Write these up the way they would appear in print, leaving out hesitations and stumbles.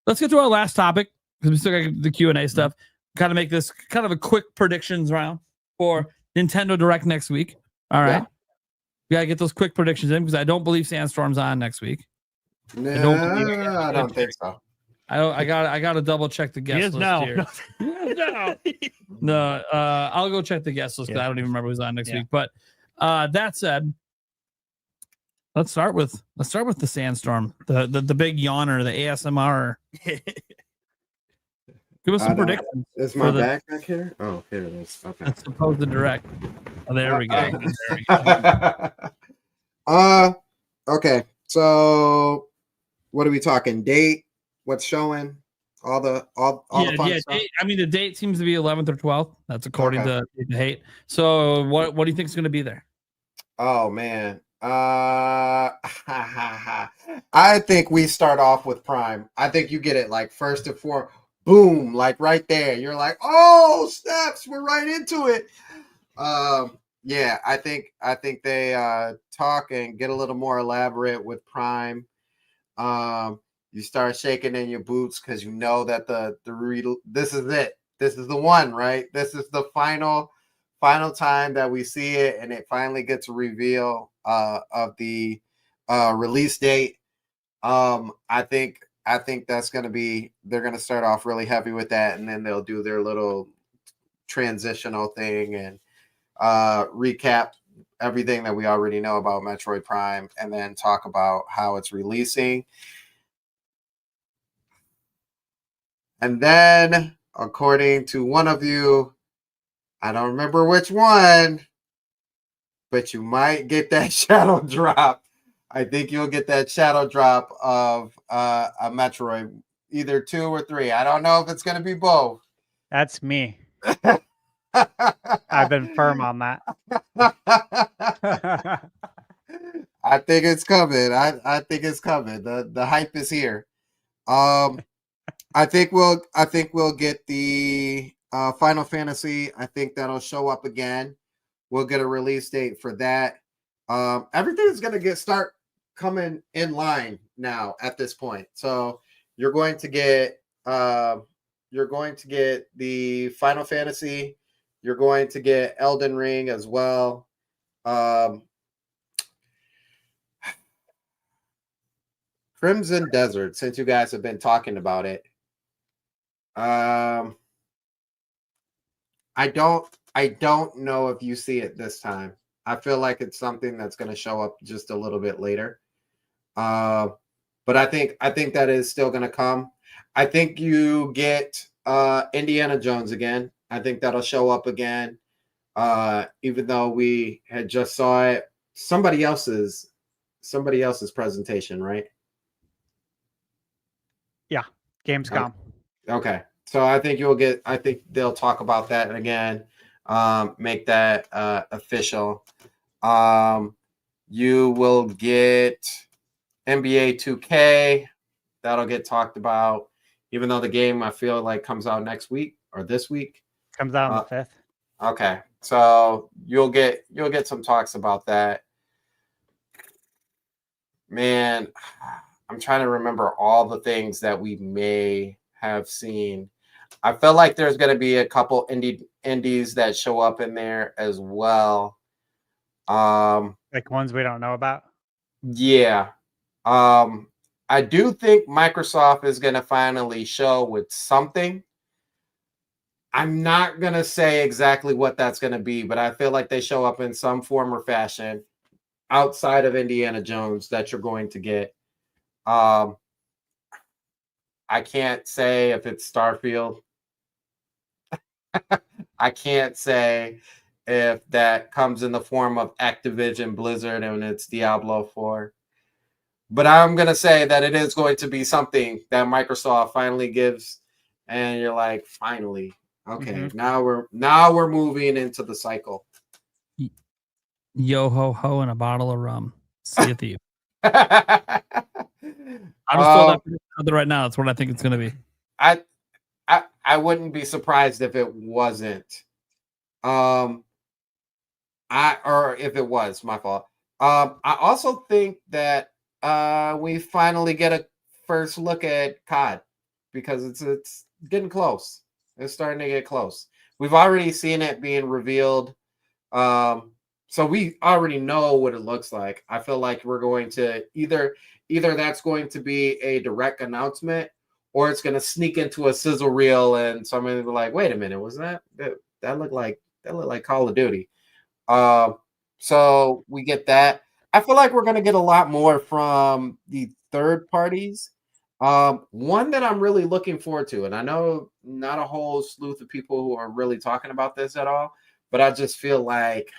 let's get to our last topic because we still got the Q&A stuff. Kind of make this kind of a quick predictions round for Nintendo Direct next week. All right. Yeah. We gotta get those quick predictions in because I don't believe Sandstorm's on next week. No, I don't think so. I got to double check the guest list here. No, I'll go check the guest list because I don't even remember who's on next week. But that said, let's start with the Sandstorm, the big yawner, the ASMR. Give us some predictions. Is my back here? Oh, here it is. Okay. Let's suppose the Direct. Oh, there we go. Okay. So, what are we talking? Date? What's showing? All the fun stuff. Date, I mean, the date seems to be 11th or 12th. That's according to Hate. So, what do you think is going to be there? Oh man. I think we start off with Prime. I think you get it like first and foremost. Boom, like right there. You're like, oh, snaps, we're right into it. Yeah, I think they talk and get a little more elaborate with Prime. You start shaking in your boots because you know that this is it. This is the one, right? This is the final time that we see it, and it finally gets a reveal of the release date. I think that's going to be, they're going to start off really heavy with that, and then they'll do their little transitional thing and recap everything that we already know about Metroid Prime, and then talk about how it's releasing. And then, according to one of you, I don't remember which one, but you might get that shadow drop. I think you'll get that shadow drop of a Metroid, either 2 or 3. I don't know if it's going to be both. That's me. I've been firm on that. I think it's coming. I think it's coming. The hype is here. I think we'll get the Final Fantasy. I think that'll show up again. We'll get a release date for that. Everything's gonna start coming in line now at this point. So you're going to get the Final Fantasy. You're going to get Elden Ring as well. Crimson Desert, since you guys have been talking about it. I don't know if you see it this time. I feel like it's something that's going to show up just a little bit later. But I think that is still going to come. I think you get Indiana Jones again. I think that'll show up again. Even though we had just saw it, somebody else's presentation, right? Yeah, Gamescom. Okay. So I think they'll talk about that again, make that official. You will get NBA 2K. That'll get talked about, even though the game I feel like comes out next week or this week. Comes out on the 5th. Okay. So you'll get some talks about that. Man, I'm trying to remember all the things that we may have seen. I feel like there's going to be a couple indies that show up in there as well. Like ones we don't know about? Yeah. I do think Microsoft is going to finally show with something. I'm not going to say exactly what that's going to be, but I feel like they show up in some form or fashion outside of Indiana Jones that you're going to get. I can't say if it's Starfield. I can't say if that comes in the form of Activision Blizzard and it's Diablo 4. But I'm going to say that it is going to be something that Microsoft finally gives, and you're like, finally. Okay, now we're moving into the cycle. Yo ho ho and a bottle of rum. See you, thief. I just told that right now. That's what I think it's going to be. I wouldn't be surprised if it wasn't. Or if it was, my fault. I also think that we finally get a first look at COD. because it's getting close. It's starting to get close. We've already seen it being revealed. So we already know what it looks like. I feel like we're going to either that's going to be a direct announcement, or it's going to sneak into a sizzle reel, and somebody will be like, "Wait a minute, was that looked like Call of Duty?" So we get that. I feel like we're going to get a lot more from the third parties. One that I'm really looking forward to, and I know not a whole slew of people who are really talking about this at all, but I just feel like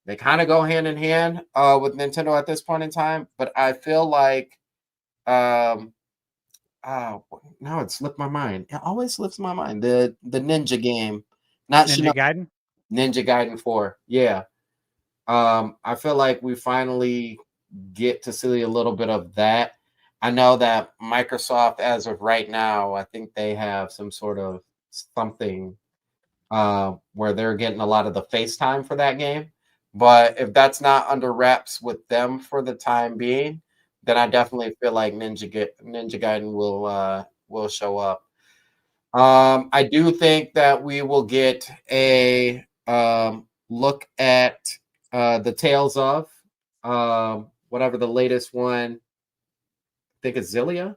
they kind of go hand in hand with Nintendo at this point in time. But I feel like, now it slipped my mind. It always slips my mind. The Ninja game, not Ninja Gaiden. Ninja Gaiden 4. Yeah. I feel like we finally get to see a little bit of that. I know that Microsoft, as of right now, I think they have some sort of something where they're getting a lot of the FaceTime for that game. But if that's not under wraps with them for the time being, then I definitely feel like Ninja Gaiden will show up. I do think that we will get a look at the Tales of whatever the latest one. I think it's Zillia,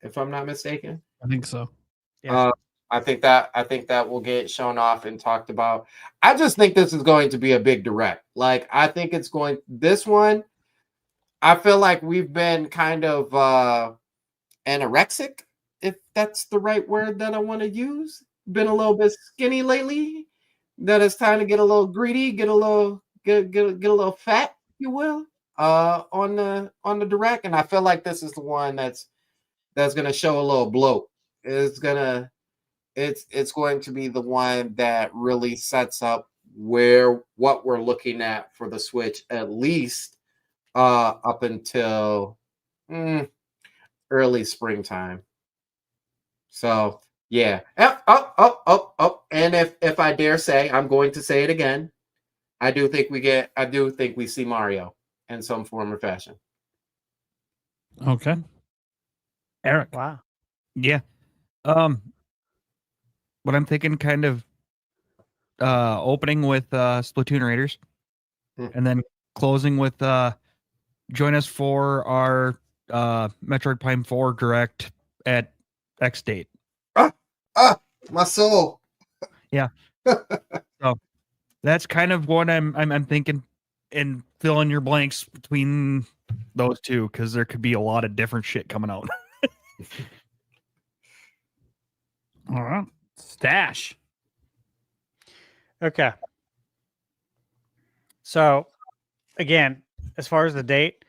if I'm not mistaken. I think so. Yeah. I think that will get shown off and talked about. I just think this is going to be a big direct. Like, I think it's going this one. I feel like we've been kind of anorexic, if that's the right word that I want to use. Been a little bit skinny lately. That it's time to get a little greedy, get a little fat, if you will, on the direct. And I feel like this is the one that's gonna show a little bloat. It's going to be the one that really sets up what we're looking at for the Switch, at least up until early springtime. So yeah. And if I dare say, I'm going to say it again. I do think we see Mario in some form or fashion. Okay. Eric. Wow. Yeah. What I'm thinking, kind of opening with Splatoon Raiders, and then closing with join us for our Metroid Prime 4 Direct at X date. My soul. Yeah. So that's kind of what I'm thinking, and fill in your blanks between those two, because there could be a lot of different shit coming out. All right. Stash. Okay. So again, as far as the date,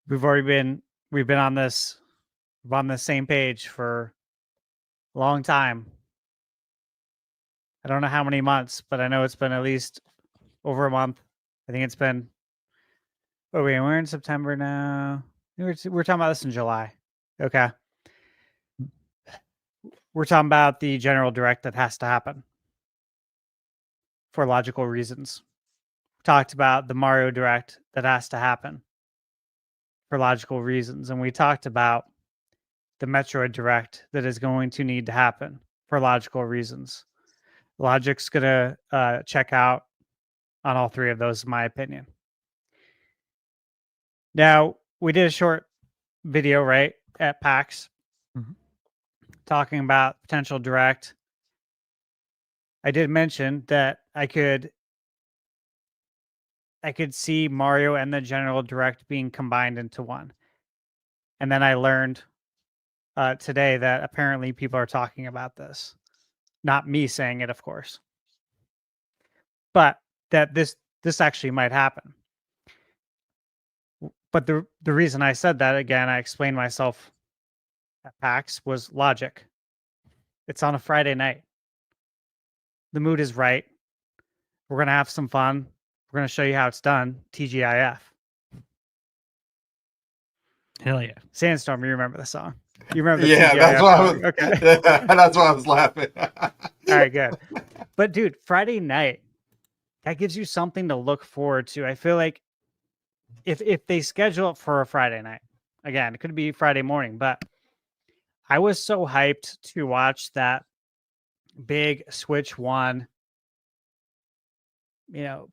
we've been on this same page for a long time. I don't know how many months, but I know it's been at least over a month. I think it's been. Oh wait, we're in September now. We're talking about this in July. Okay. We're talking about the general direct that has to happen for logical reasons. We talked about the Mario direct that has to happen for logical reasons. And we talked about the Metroid direct that is going to need to happen for logical reasons. Logic's going to check out on all three of those, in my opinion. Now, we did a short video, right, at PAX, talking about potential direct. I did mention that I could see Mario and the general direct being combined into one. And then I learned today that apparently people are talking about this. Not me saying it, of course. But that this actually might happen. But the reason I said that, again, I explained myself at PAX, was logic. It's on a Friday night. The mood is right. We're going to have some fun. We're going to show you how it's done. TGIF. Hell yeah. Sandstorm, you remember the song? You remember the Yeah, TGIF that's why song? Okay. That's why I was laughing. All right, good. But dude, Friday night, that gives you something to look forward to. I feel like if they schedule it for a Friday night, again, it could be Friday morning, but I was so hyped to watch that big Switch 1,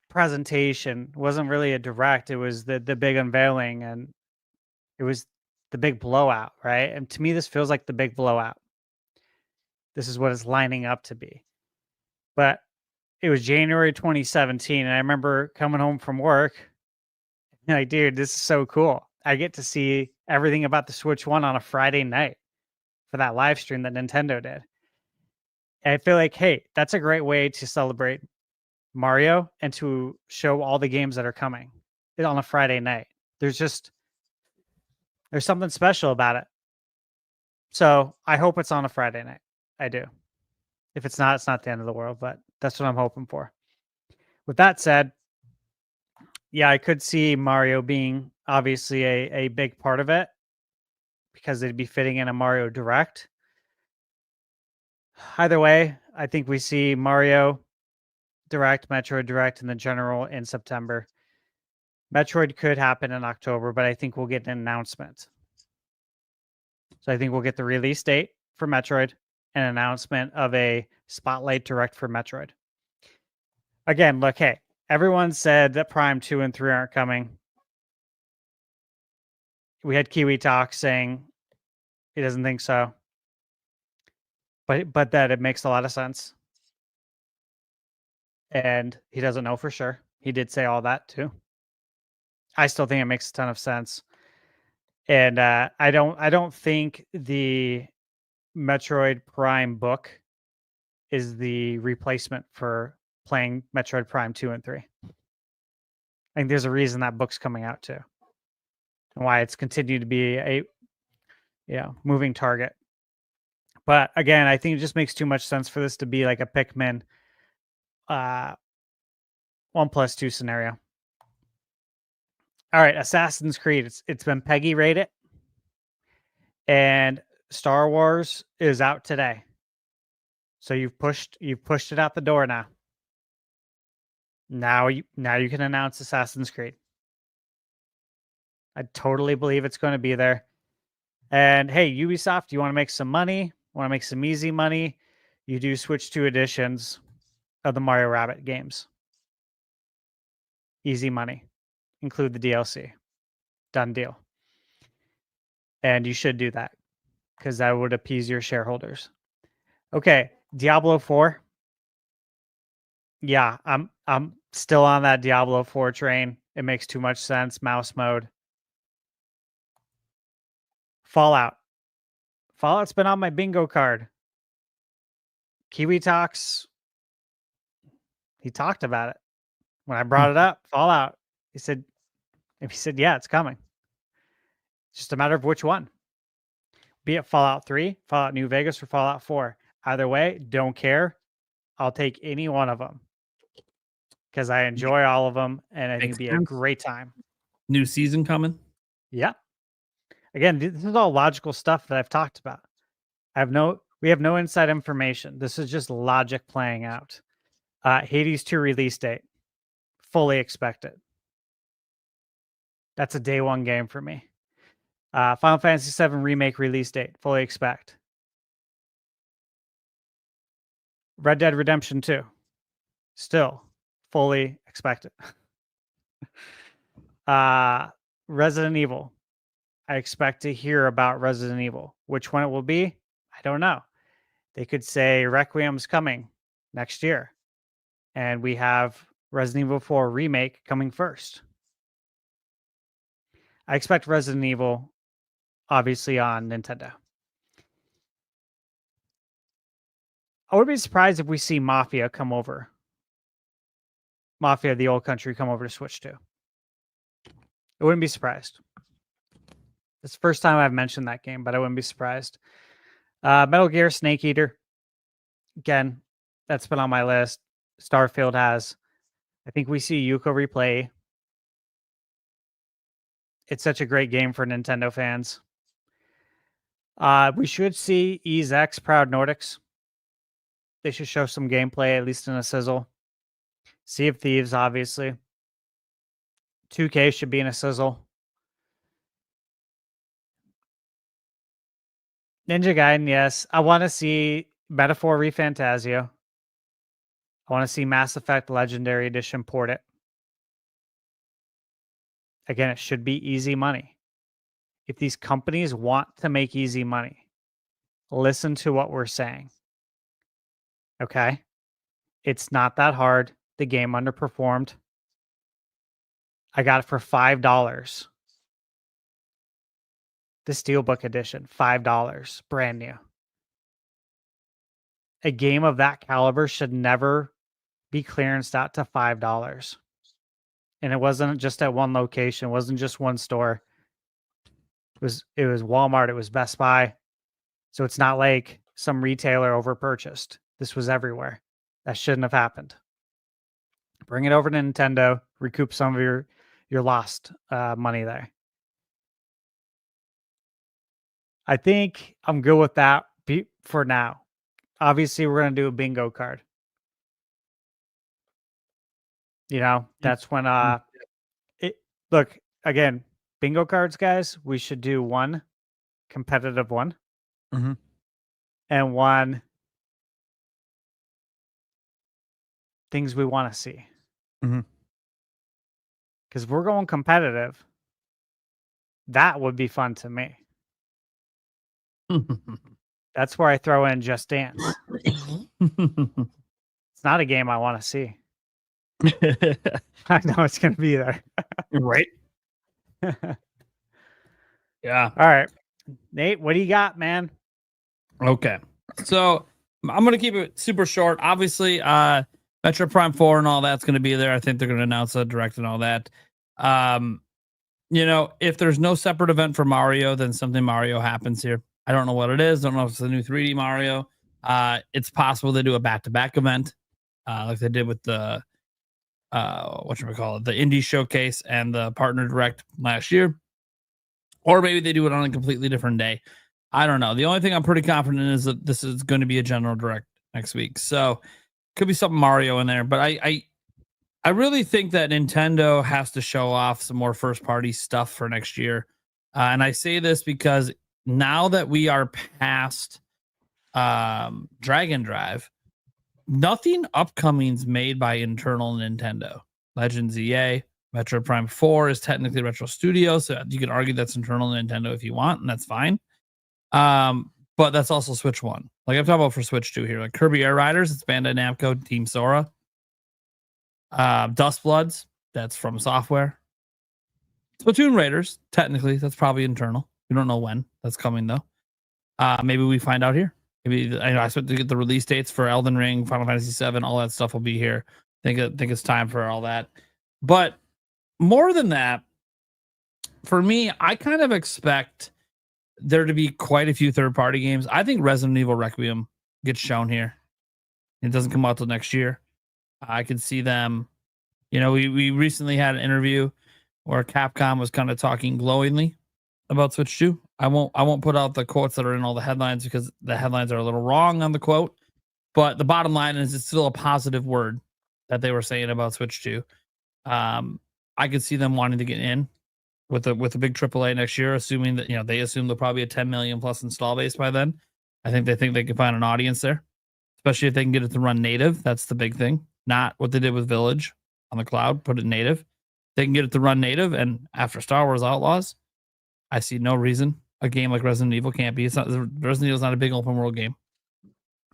presentation. It wasn't really a direct. It was the big unveiling, and it was the big blowout, right? And to me, this feels like the big blowout. This is what it's lining up to be. But it was January 2017, and I remember coming home from work, and like, dude, this is so cool. I get to see everything about the Switch 1 on a Friday night for that live stream that Nintendo did. And I feel like, hey, that's a great way to celebrate Mario and to show all the games that are coming on a Friday night. There's something special about it. So I hope it's on a Friday night. I do. If it's not the end of the world, but that's what I'm hoping for. With that said, yeah, I could see Mario being obviously a big part of it because they'd be fitting in a Mario Direct. Either way, I think we see Mario Direct, Metroid Direct in the general in September. Metroid could happen in October, but I think we'll get an announcement. So I think we'll get the release date for Metroid, an announcement of a Spotlight Direct for Metroid. Again, look, hey, everyone said that Prime 2 and 3 aren't coming. We had Kiwi Talk saying he doesn't think so. But that it makes a lot of sense. And he doesn't know for sure. He did say all that too. I still think it makes a ton of sense. And I don't think the Metroid Prime book is the replacement for playing Metroid Prime 2 and 3. I think there's a reason that book's coming out too. And why it's continued to be a moving target. But again, I think it just makes too much sense for this to be like a Pikmin 1+2 scenario. All right, Assassin's Creed. It's been Peggy rated, and Star Wars is out today. So you've pushed it out the door now. Now you can announce Assassin's Creed. I totally believe it's going to be there. And hey, Ubisoft, you want to make some money? Want to make some easy money? You do switch 2 editions of the Mario Rabbit games. Easy money. Include the DLC. Done deal. And you should do that because that would appease your shareholders. Okay, Diablo 4. Yeah, I'm still on that Diablo 4 train. It makes too much sense. Mouse mode. Fallout. Fallout's been on my bingo card. Kiwi Talks. He talked about it when I brought it up. Fallout. He said, yeah, it's coming. It's just a matter of which one. Be it Fallout 3, Fallout New Vegas, or Fallout 4. Either way, don't care. I'll take any one of them because I enjoy all of them, and I think it'd be a great time. New season coming? Yeah. Again, this is all logical stuff that I've talked about. We have no inside information. This is just logic playing out. Hades 2 release date. Fully expected. That's a day one game for me. Final Fantasy VII Remake release date. Fully expect. Red Dead Redemption 2. Still fully expected. Resident Evil. I expect to hear about Resident Evil. Which one it will be, I don't know. They could say Requiem's coming next year. And we have Resident Evil 4 Remake coming first. I expect Resident Evil, obviously, on Nintendo. I would be surprised if we see Mafia come over. Mafia, the Old Country, come over to Switch 2. I wouldn't be surprised. It's the first time I've mentioned that game, but I wouldn't be surprised. Metal Gear Snake Eater. Again, that's been on my list. Starfield has. I think we see Yuko replay. It's such a great game for Nintendo fans. We should see Ys X Proud Nordics. They should show some gameplay, at least in a sizzle. Sea of Thieves, obviously. 2K should be in a sizzle. Ninja Gaiden, yes. I want to see Metaphor ReFantazio. I want to see Mass Effect Legendary Edition port it. Again, it should be easy money. If these companies want to make easy money, listen to what we're saying. Okay? It's not that hard. The game underperformed. I got it for $5. The Steelbook Edition, $5, brand new. A game of that caliber should never be clearanced out to $5. And it wasn't just at one location. It wasn't just one store. It was Walmart. It was Best Buy. So it's not like some retailer overpurchased. This was everywhere. That shouldn't have happened. Bring it over to Nintendo. Recoup some of your lost money there. I think I'm good with that for now. Obviously, we're going to do a bingo card. You know, that's when look, again, bingo cards, guys, we should do one competitive one and one things we want to see. Because we're going competitive. That would be fun to me. That's where I throw in Just Dance. It's not a game I want to see. I know it's going to be there. Right. Yeah. All right. Nate, what do you got, man? Okay. So I'm going to keep it super short. Obviously, Metro Prime 4 and all that's going to be there. I think they're going to announce a direct and all that. You know, if there's no separate event for Mario, then something Mario happens here. I don't know what it is. Don't know if it's the new 3D Mario. It's possible they do a back-to-back event, like they did with the the indie showcase and the partner direct last year, or maybe they do it on a completely different day. I don't know. The only thing I'm pretty confident in is that this is going to be a general direct next week, so could be something Mario in there. But I really think that Nintendo has to show off some more first party stuff for next year, and I say this because now that we are past Dragon Drive, nothing upcoming's made by internal Nintendo. Legends EA, Metro Prime 4 is technically Retro Studios, so you could argue that's internal Nintendo if you want, and that's fine. But that's also Switch 1. Like I'm talking about for Switch 2 here, like Kirby Air Riders, it's Bandai Namco, Team Sora. Dust Bloods, that's from Software. Splatoon Raiders, technically, that's probably internal. We don't know when that's coming though. Maybe we find out here. Maybe I expect to get the release dates for Elden Ring, Final Fantasy 7, all that stuff will be here. Think it's time for all that. But more than that, for me, I kind of expect there to be quite a few third-party games. I think Resident Evil Requiem gets shown here. It doesn't come out till next year. I could see them. You know, we recently had an interview where Capcom was kind of talking glowingly about Switch 2. I won't put out the quotes that are in all the headlines because the headlines are a little wrong on the quote. But the bottom line is it's still a positive word that they were saying about Switch 2. I could see them wanting to get in with a big AAA next year, assuming that, you know, they assume there'll probably be a 10 million plus install base by then. I think they can find an audience there, especially if they can get it to run native. That's the big thing. Not what they did with Village on the cloud, put it native. They can get it to run native, and after Star Wars Outlaws, I see no reason a game like Resident Evil can't be. Resident Evil is not a big open world game.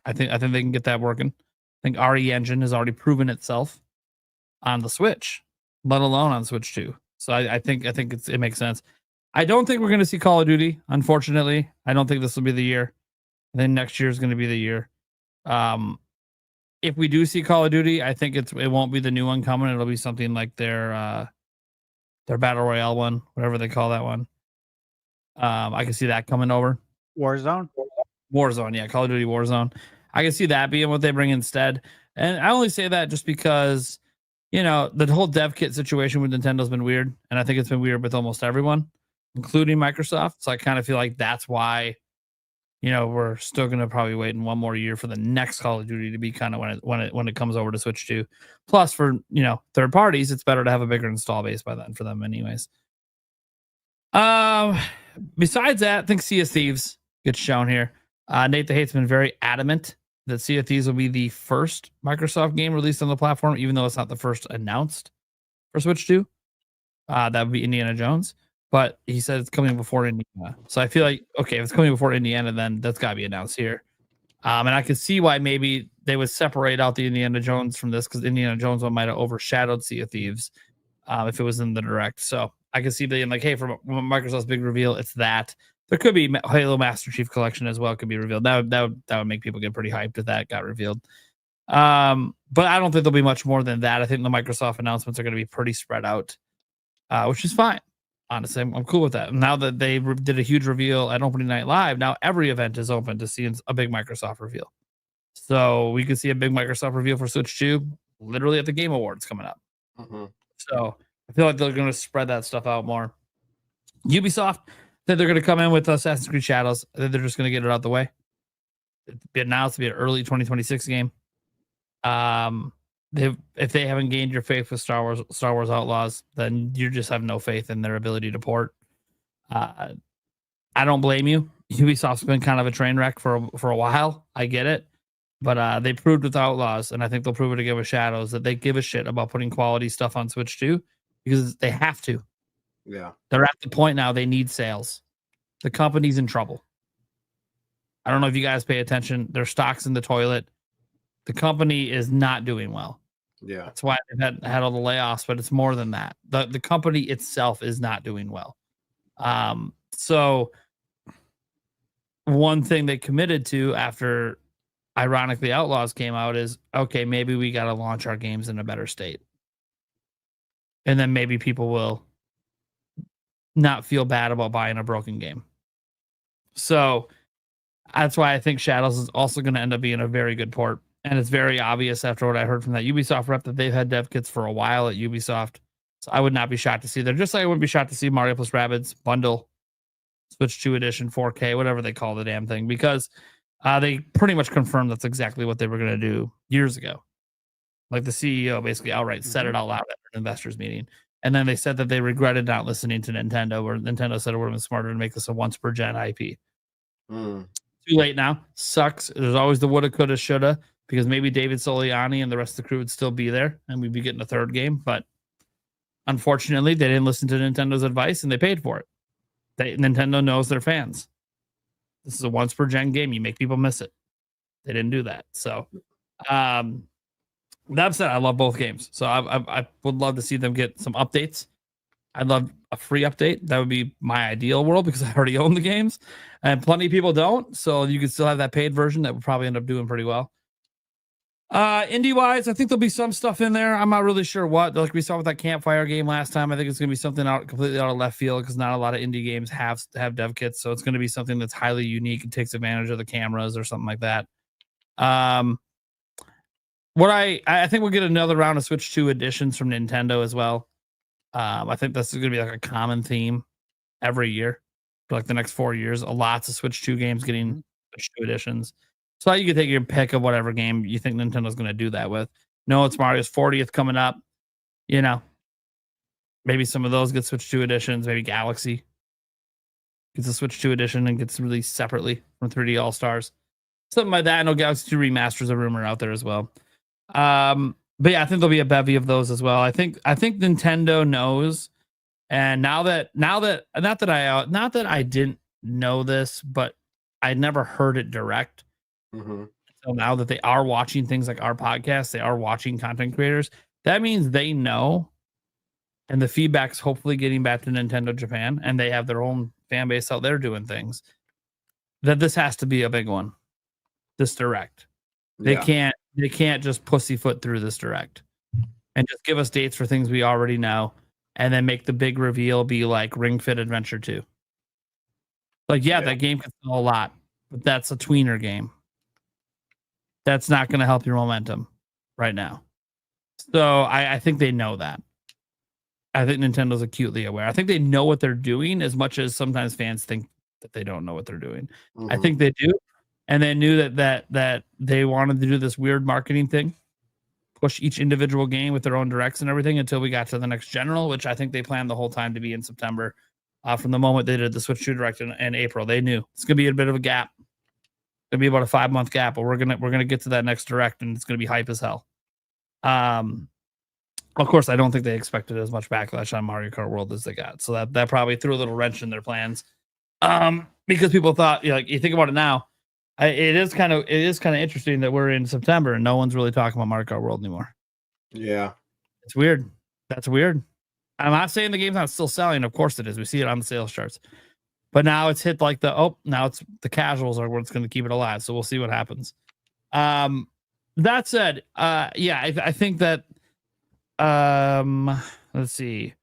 I think they can get that working. I think RE Engine has already proven itself on the Switch, let alone on Switch 2. So I think it makes sense. I don't think we're going to see Call of Duty, unfortunately. I don't think this will be the year. I think next year is going to be the year. If we do see Call of Duty, I think it won't be the new one coming. It'll be something like their Battle Royale one, whatever they call that one. I can see that coming over. Warzone, yeah, Call of Duty Warzone. I can see that being what they bring instead. And I only say that just because, you know, the whole dev kit situation with Nintendo's been weird, and I think it's been weird with almost everyone, including Microsoft. So I kind of feel like that's why, you know, we're still going to probably wait in one more year for the next Call of Duty to be kind of when it comes over to Switch 2. Plus, for, you know, third parties, it's better to have a bigger install base by then for them anyways. Besides that, I think Sea of Thieves gets shown here. Nate the Hate's been very adamant that Sea of Thieves will be the first Microsoft game released on the platform, even though it's not the first announced for Switch 2. That would be Indiana Jones. But he said it's coming before Indiana. So I feel like, okay, if it's coming before Indiana, then that's got to be announced here. And I could see why maybe they would separate out the Indiana Jones from this, because Indiana Jones one might have overshadowed Sea of Thieves if it was in the direct. So I could see being like, hey, from Microsoft's big reveal, it's that. There could be Halo Master Chief Collection as well, could be revealed. That would make people get pretty hyped if that got revealed. But I don't think there'll be much more than that. I think the Microsoft announcements are going to be pretty spread out, which is fine. Honestly, I'm cool with that. Now that they did a huge reveal at Opening Night Live, now every event is open to seeing a big Microsoft reveal. So we could see a big Microsoft reveal for Switch 2 literally at the Game Awards coming up. Mm-hmm. So I feel like they're going to spread that stuff out more. Ubisoft, they're going to come in with Assassin's Creed Shadows. I think they're just going to get it out the way. It'll be announced to be an early 2026 game. If they haven't gained your faith with Star Wars Outlaws, then you just have no faith in their ability to port. I don't blame you. Ubisoft's been kind of a train wreck for a while. I get it. But they proved with Outlaws, and I think they'll prove it again with Shadows, that they give a shit about putting quality stuff on Switch 2 because they have to. Yeah. They're at the point now they need sales. The company's in trouble. I don't know if you guys pay attention. Their stock's in the toilet. The company is not doing well. Yeah. That's why they've had all the layoffs, but it's more than that. The company itself is not doing well. So one thing they committed to after, ironically, Outlaws came out is, okay, maybe we got to launch our games in a better state. And then maybe people will not feel bad about buying a broken game. So that's why I think Shadows is also going to end up being a very good port. And it's very obvious after what I heard from that Ubisoft rep that they've had dev kits for a while at Ubisoft. So I would not be shocked to see there. Just like I wouldn't be shocked to see Mario plus Rabbids bundle, Switch 2 edition, 4K, whatever they call the damn thing, because they pretty much confirmed that's exactly what they were going to do years ago. Like the CEO basically outright said it out loud at an investors meeting. And then they said that they regretted not listening to Nintendo, where Nintendo said it would have been smarter to make this a once per gen IP. Too late now. Sucks. There's always the woulda, coulda, shoulda, because maybe David Soliani and the rest of the crew would still be there and we'd be getting a third game. But unfortunately, they didn't listen to Nintendo's advice and they paid for it. Nintendo knows their fans. This is a once per gen game. You make people miss it. They didn't do that. So that said, I love both games. So I would love to see them get some updates. I'd love a free update. That would be my ideal world because I already own the games and plenty of people don't. So you could still have that paid version that would probably end up doing pretty well. Indie wise, I think there'll be some stuff in there. I'm not really sure what. Like we saw with that Campfire game last time, I think it's going to be something completely out of left field because not a lot of indie games have dev kits. So it's going to be something that's highly unique and takes advantage of the cameras or something like that. What I think we'll get another round of Switch 2 editions from Nintendo as well. I think this is going to be like a common theme every year for like the next 4 years. Lots of Switch 2 games getting Switch 2 editions. So you can take your pick of whatever game you think Nintendo's going to do that with. No, it's Mario's 40th coming up. You know, maybe some of those get Switch 2 editions. Maybe Galaxy gets a Switch 2 edition and gets released separately from 3D All-Stars. Something like that. I know Galaxy 2 Remasters a rumor out there as well. But yeah, I think there'll be a bevy of those as well. I think Nintendo knows, and now that not that I didn't know this, but I never heard it direct. So now that they are watching things like our podcast, they are watching content creators. That means they know, and the feedback's hopefully getting back to Nintendo Japan, and they have their own fan base out there doing things. That this has to be a big one. This direct, they can't just pussyfoot through this direct and just give us dates for things we already know, and then make the big reveal be like Ring Fit Adventure 2. Like, that game can sell a lot, but that's a tweener game. That's not going to help your momentum right now. So I think they know that. I think Nintendo's acutely aware. I think they know what they're doing as much as sometimes fans think that they don't know what they're doing. I think they do. And they knew that they wanted to do this weird marketing thing, push each individual game with their own directs and everything until we got to the next general, which I think they planned the whole time to be in September. from the moment they did the Switch 2 Direct in April. They knew it's gonna be a bit of a gap. It's gonna be about a 5-month gap, but we're gonna get to that next Direct, and it's gonna be hype as hell. Of course, I don't think they expected as much backlash on Mario Kart World as they got, so that probably threw a little wrench in their plans. Because people thought, like, you think about it now, it is kind of interesting that we're in September and no one's really talking about Mario Kart World anymore. Yeah, it's weird. That's weird. I'm not saying the game's not still selling. Of course it is. We see it on the sales charts. But now it's hit like now it's the casuals are what's going to keep it alive. So we'll see what happens. That said, I think that let's see.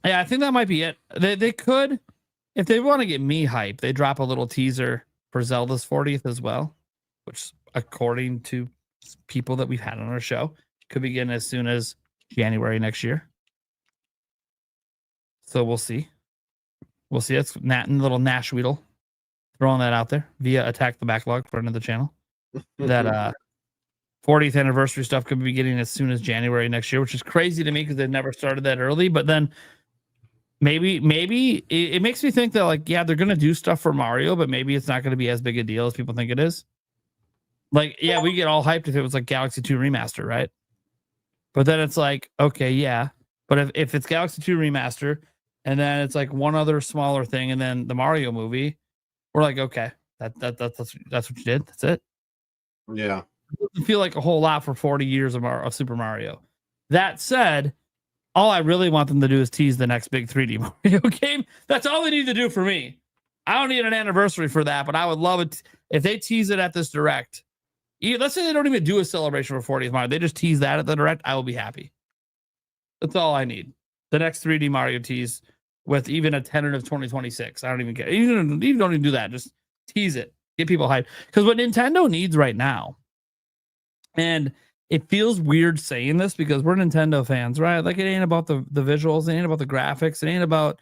Yeah, I think that might be it. They could, if they want to get me hyped, they drop a little teaser for Zelda's 40th as well, which according to people that we've had on our show could begin as soon as January next year. So we'll see. We'll see. It's little Nash Weedle throwing that out there via Attack the Backlog, friend of the channel. That 40th anniversary stuff could be beginning as soon as January next year, which is crazy to me because they've never started that early. But then maybe it makes me think that, like, yeah, they're gonna do stuff for Mario, but maybe it's not gonna be as big a deal as people think it is. Like, yeah, we get all hyped if it was like Galaxy 2 Remaster, right? But then it's like, okay, yeah, but if it's Galaxy 2 Remaster and then it's like one other smaller thing and then the Mario movie, we're like, okay, that's what you did. That's it. Yeah. It doesn't feel like a whole lot for 40 years of Super Mario. That said, all I really want them to do is tease the next big 3D Mario game. That's all they need to do for me. I don't need an anniversary for that, but I would love it if they tease it at this Direct. Let's say they don't even do a celebration for 40th Mario. They just tease that at the Direct. I will be happy. That's all I need. The next 3D Mario tease with even a tentative 2026. I don't even care. You don't even do that. Just tease it. Get people hyped. Because what Nintendo needs right now, and it feels weird saying this because we're Nintendo fans, right? Like, it ain't about the visuals. It ain't about the graphics. It ain't about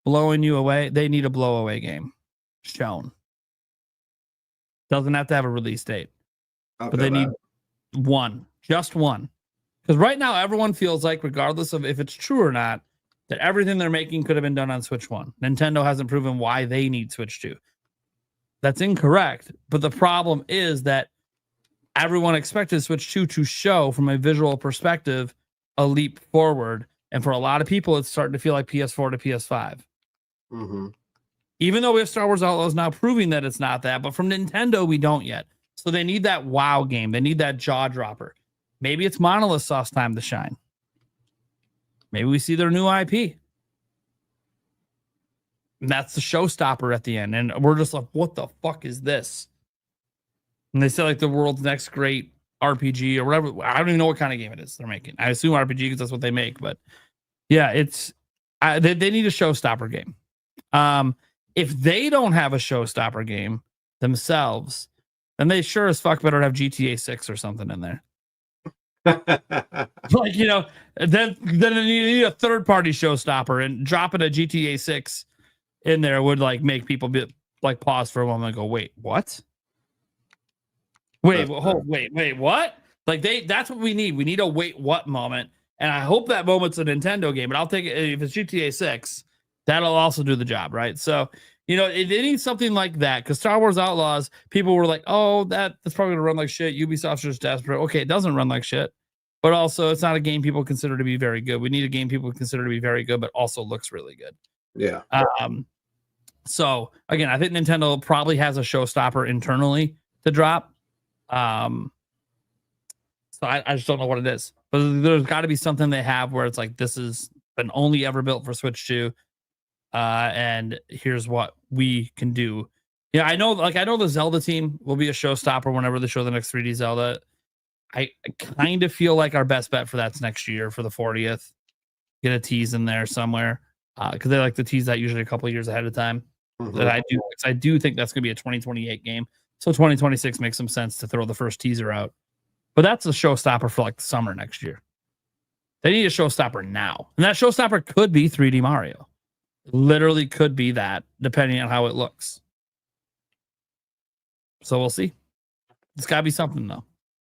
blowing you away. They need a blow away game shown. Doesn't have to have a release date. But they need one. Just one. Because right now, everyone feels like, regardless of if it's true or not, that everything they're making could have been done on Switch 1. Nintendo hasn't proven why they need Switch 2. That's incorrect. But the problem is that everyone expected Switch 2 to show, from a visual perspective, a leap forward. And for a lot of people, it's starting to feel like PS4 to PS5. Mm-hmm. Even though we have Star Wars Outlaws now proving that it's not that. But from Nintendo, we don't yet. So they need that wow game. They need that jaw dropper. Maybe it's Monolith Soft's time to shine. Maybe we see their new IP. And that's the showstopper at the end. And we're just like, what the fuck is this? And they say, like, the world's next great RPG or whatever. I don't even know what kind of game it is they're making. I assume RPG because that's what they make. But yeah, they need a showstopper game. If they don't have a showstopper game themselves, then they sure as fuck better have GTA 6 or something in there. Like, you know, then you need a third party showstopper, and dropping a GTA 6 in there would, like, make people be like, pause for a moment and go, wait, what? Wait, what? Like, that's what we need. We need a wait what moment. And I hope that moment's a Nintendo game, but I'll take it if it's GTA 6. That'll also do the job, right? So, you know, it needs something like that, because Star Wars Outlaws, people were like, oh, that's probably gonna run like shit. Ubisoft's just desperate. Okay, it doesn't run like shit, but also it's not a game people consider to be very good. We need a game people consider to be very good, but also looks really good. Yeah. So again, I think Nintendo probably has a showstopper internally to drop. So I just don't know what it is, but there's got to be something they have where it's like, this has been only ever built for Switch 2. And here's what we can do. Yeah, I know the Zelda team will be a showstopper whenever they show the next 3D Zelda. I kind of feel like our best bet for that's next year for the 40th. Get a tease in there somewhere, because they like to tease that usually a couple of years ahead of time. Mm-hmm. That I do think that's going to be a 2028 game. So 2026 makes some sense to throw the first teaser out. But that's a showstopper for like the summer next year. They need a showstopper now, and that showstopper could be 3D Mario. Literally could be that, depending on how it looks. So we'll see. It's got to be something, though.